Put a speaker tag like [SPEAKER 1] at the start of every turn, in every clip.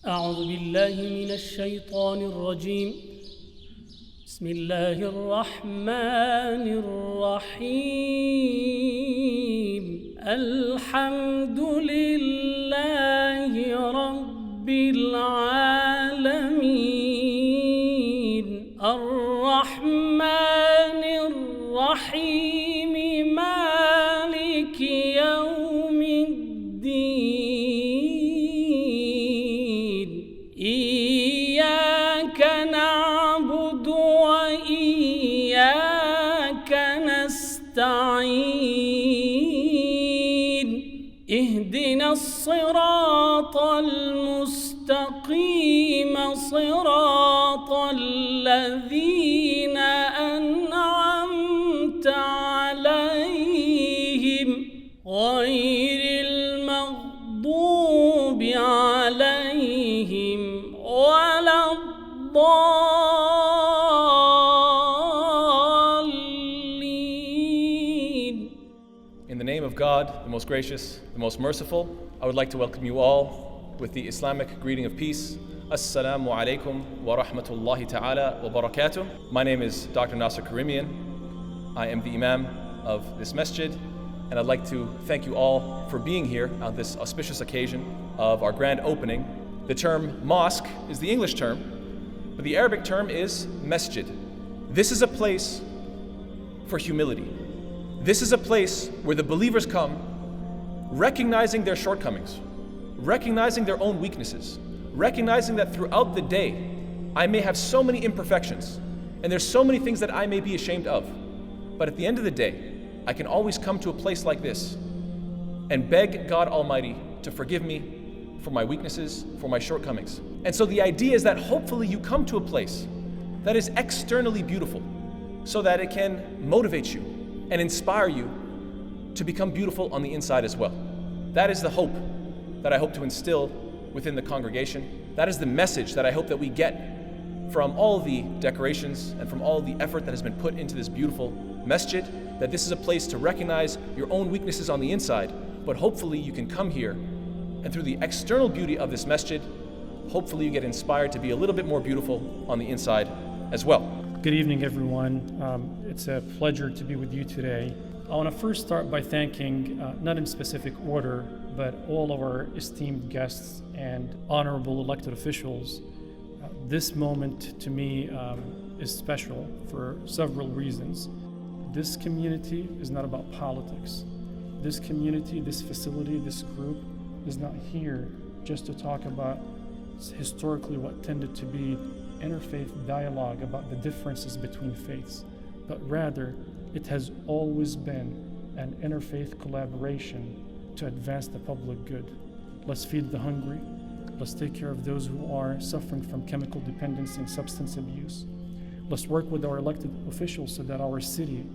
[SPEAKER 1] أعوذ بالله من الشيطان الرجيم. بسم الله الرحمن الرحيم. الحمد لله رب العالمين. الرحمن الرحيم. مالك يوم الدين. إياك نعبد وإياك نستعين. اهدنا الصراط المستقيم. صراط الذين أنعمت عليهم غير المغضوب عليهم ولا الضالين.
[SPEAKER 2] In the name of God, the most gracious, the most merciful, I would like to welcome you all with the Islamic greeting of peace. Assalamu alaikum wa rahmatullahi ta'ala wa barakatuh. My name is Dr. Nasser. I am the Imam of this masjid, and I'd like to thank you all for being here on this auspicious occasion of our grand opening. The term mosque is the English term, but the Arabic term is masjid. This is a place for humility. This is a place where the believers come recognizing their shortcomings, recognizing their own weaknesses, recognizing that throughout the day I may have so many imperfections and there's so many things that I may be ashamed of. But at the end of the day, I can always come to a place like this and beg God Almighty to forgive me for my weaknesses, for my shortcomings. And so the idea is that hopefully you come to a place that is externally beautiful so that it can motivate you and inspire you to become beautiful on the inside as well. That is the hope that I hope to instill within the congregation. That is the message that I hope that we get from all the decorations and from all the effort that has been put into this beautiful masjid, that this is a place to recognize your own weaknesses on the inside, but hopefully you can come here and through the external beauty of this masjid, hopefully you get inspired to be a little bit more beautiful on the inside as well.
[SPEAKER 3] Good evening, everyone. It's a pleasure to be with you today. I want to first start by thanking, not in specific order, but all of our esteemed guests and honorable elected officials. This moment to me is special for several reasons. This community is not about politics. This community, this facility, this group is not here just to talk about historically what tended to be interfaith dialogue about the differences between faiths, but rather it has always been an interfaith collaboration to advance the public good. Let's feed the hungry. Let's take care of those who are suffering from chemical dependence and substance abuse. Let's work with our elected officials so that our city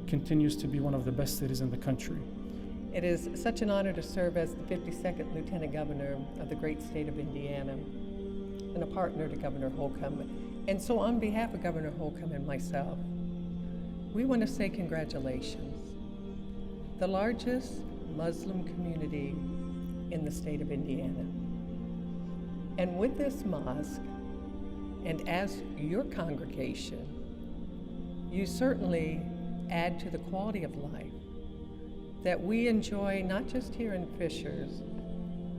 [SPEAKER 3] continues to be one of the best cities in the country.
[SPEAKER 4] It is such an honor to serve as the 52nd Lieutenant Governor of the great state of Indiana and a partner to Governor Holcomb. And so on behalf of Governor Holcomb and myself, we want to say congratulations. The largest Muslim community in the state of Indiana. And with this mosque, and as your congregation, you certainly add to the quality of life that we enjoy not just here in Fishers,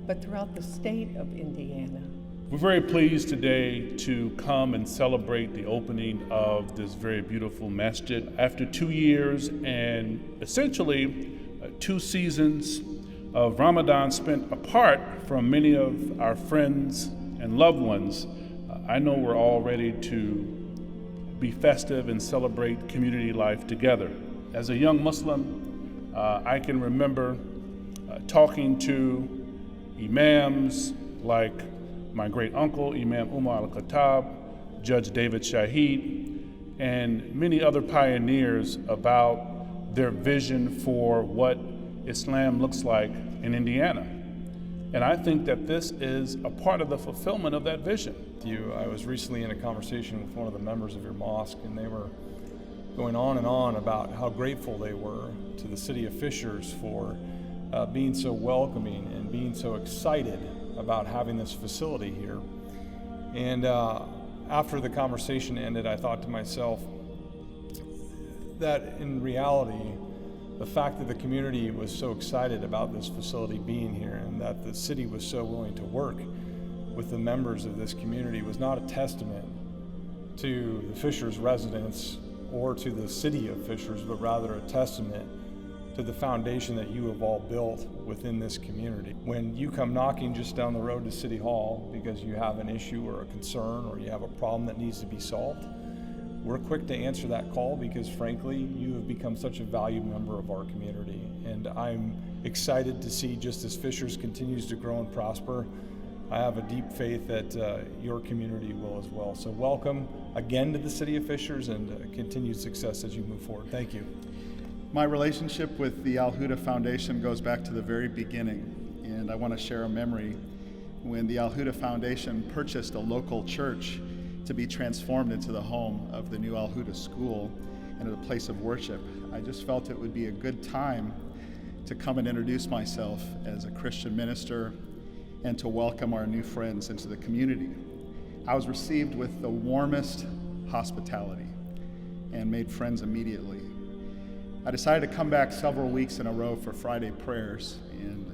[SPEAKER 4] but throughout the state of Indiana.
[SPEAKER 5] We're very pleased today to come and celebrate the opening of this very beautiful masjid. After 2 years and essentially 2 seasons of Ramadan spent apart from many of our friends and loved ones, I know we're all ready to be festive and celebrate community life together. As a young Muslim, I can remember talking to imams like my great uncle, Imam Umar al-Khattab, Judge David Shaheed, and many other pioneers about their vision for what Islam looks like in Indiana. And I think that this is a part of the fulfillment of that vision.
[SPEAKER 6] I was recently in a conversation with one of the members of your mosque, and they were going on and on about how grateful they were to the city of Fishers for being so welcoming and being so excited about having this facility here. And after the conversation ended, I thought to myself that in reality, the fact that the community was so excited about this facility being here and that the city was so willing to work with the members of this community was not a testament to the Fishers residents or to the city of Fishers, but rather a testament to the foundation that you have all built within this community. When you come knocking just down the road to City Hall because you have an issue or a concern or you have a problem that needs to be solved, we're quick to answer that call because frankly, you have become such a valued member of our community. And I'm excited to see just as Fishers continues to grow and prosper, I have a deep faith that your community will as well. So welcome again to the City of Fishers and continued success as you move forward. Thank you.
[SPEAKER 7] My relationship with the Alhuda Foundation goes back to the very beginning, and I want to share a memory when the Alhuda Foundation purchased a local church to be transformed into the home of the new Alhuda School and a place of worship. I just felt it would be a good time to come and introduce myself as a Christian minister and to welcome our new friends into the community. I was received with the warmest hospitality and made friends immediately. I decided to come back several weeks in a row for Friday prayers and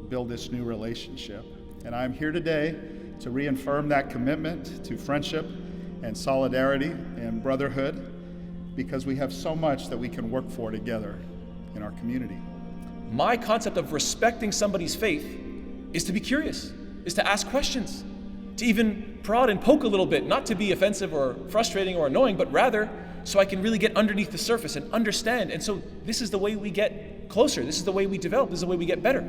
[SPEAKER 7] build this new relationship. And I'm here today to reaffirm that commitment to friendship and solidarity and brotherhood because we have so much that we can work for together in our community.
[SPEAKER 2] My concept of respecting somebody's faith is to be curious, is to ask questions, to even prod and poke a little bit, not to be offensive or frustrating or annoying, but rather so I can really get underneath the surface and understand. And so this is the way we get closer. This is the way we develop. This is the way we get better.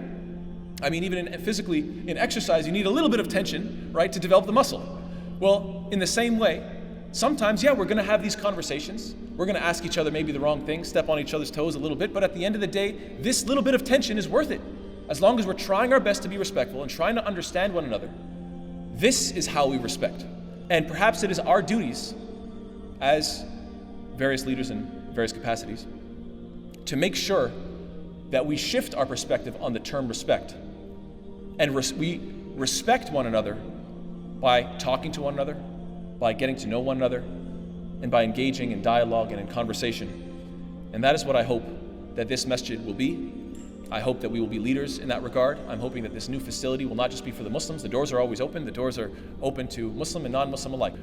[SPEAKER 2] I mean, even physically, in exercise, you need a little bit of tension, right, to develop the muscle. Well, in the same way, sometimes, yeah, we're going to have these conversations. We're going to ask each other maybe the wrong thing, step on each other's toes a little bit, but at the end of the day, this little bit of tension is worth it. As long as we're trying our best to be respectful and trying to understand one another, this is how we respect. And perhaps it is our duties as various leaders in various capacities to make sure that we shift our perspective on the term respect. And we respect one another by talking to one another, by getting to know one another, and by engaging in dialogue and in conversation. And that is what I hope that this masjid will be. I hope that we will be leaders in that regard. I'm hoping that this new facility will not just be for the Muslims. The doors are always open. The doors are open to Muslim and non-Muslim alike.